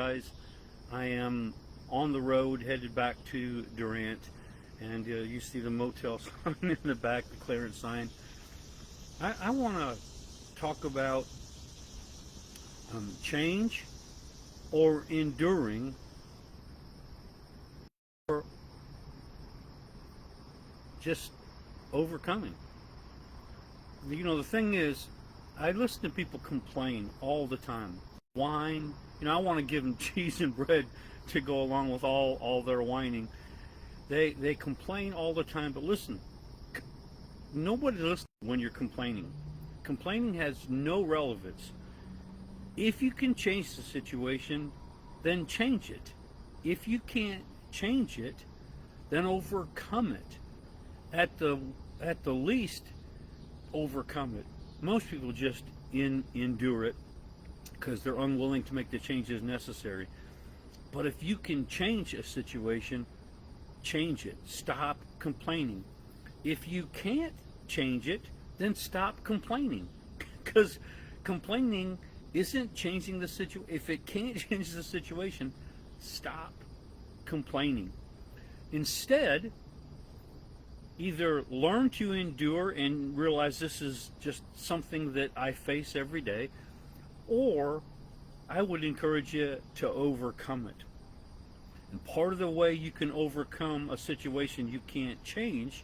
guys. I am on the road headed back to Durant, and you see the motel sign in the back, the clearance sign. I want to talk about change or enduring or just overcoming. You know, the thing is, I listen to people complain all the time. Whine. You know, I want to give them cheese and bread to go along with all their whining. They complain all the time, but listen, nobody listens when you're complaining. Complaining has no relevance. If you can change the situation, then change it. If you can't change it, then overcome it. At the least, overcome it. Most people just endure it because they're unwilling to make the changes necessary. But if you can change a situation, change it. Stop complaining. If you can't change it, then stop complaining. Because complaining isn't changing the situation. If it can't change the situation, stop complaining. Instead, either learn to endure and realize this is just something that I face every day, or I would encourage you to overcome it. And part of the way you can overcome a situation you can't change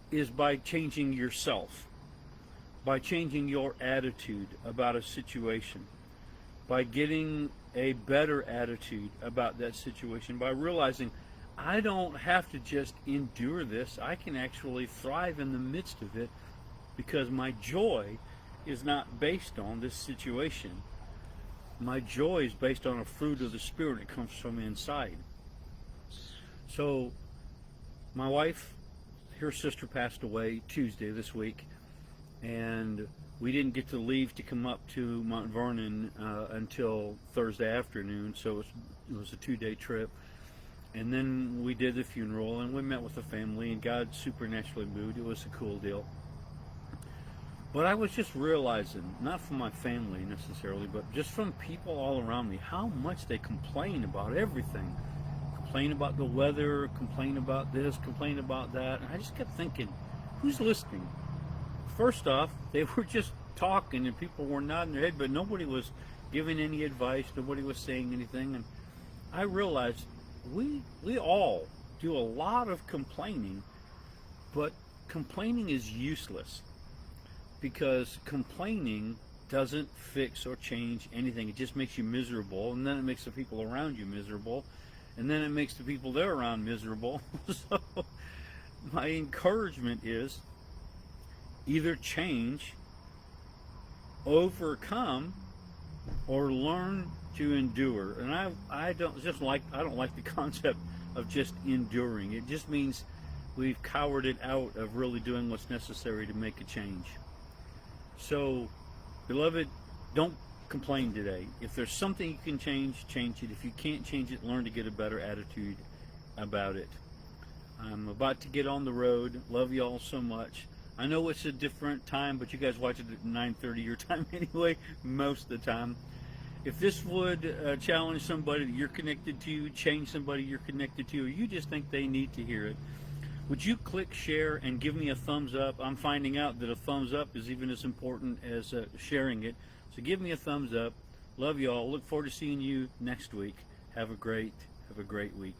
is by changing yourself, by changing your attitude about a situation, by getting a better attitude about that situation, by realizing I don't have to just endure this. I can actually thrive in the midst of it because my joy is not based on this situation. My joy is based on a fruit of the Spirit that comes from inside. So, my wife, her sister passed away Tuesday this week, and we didn't get to leave to come up to Mount Vernon until Thursday afternoon, so it was a 2-day trip. And then we did the funeral, and we met with the family, and God supernaturally moved. It was a cool deal. But I was just realizing, not from my family necessarily, but just from people all around me, how much they complain about everything. Complain about the weather, complain about this, complain about that. And I just kept thinking, who's listening? First off, they were just talking, and people were nodding their head, but nobody was giving any advice. Nobody was saying anything. And I realized we all do a lot of complaining, but complaining is useless because complaining doesn't fix or change anything. It just makes you miserable, and then it makes the people around you miserable, and then it makes the people they're around miserable. So my encouragement is either change, overcome, or learn to endure. And I don't like the concept of just enduring. It just means we've cowered it out of really doing what's necessary to make a change. So, beloved, don't complain today. If there's something you can change it. If you can't change it, learn to get a better attitude about it. I'm about to get on the road. Love you all so much. I know it's a different time, but you guys watch it at 9:30 your time anyway, most of the time. If this would challenge somebody that you're connected to, change somebody you're connected to, or you just think they need to hear it, would you click share and give me a thumbs up? I'm finding out that a thumbs up is even as important as sharing it. So give me a thumbs up. Love you all. Look forward to seeing you next week. Have a great week.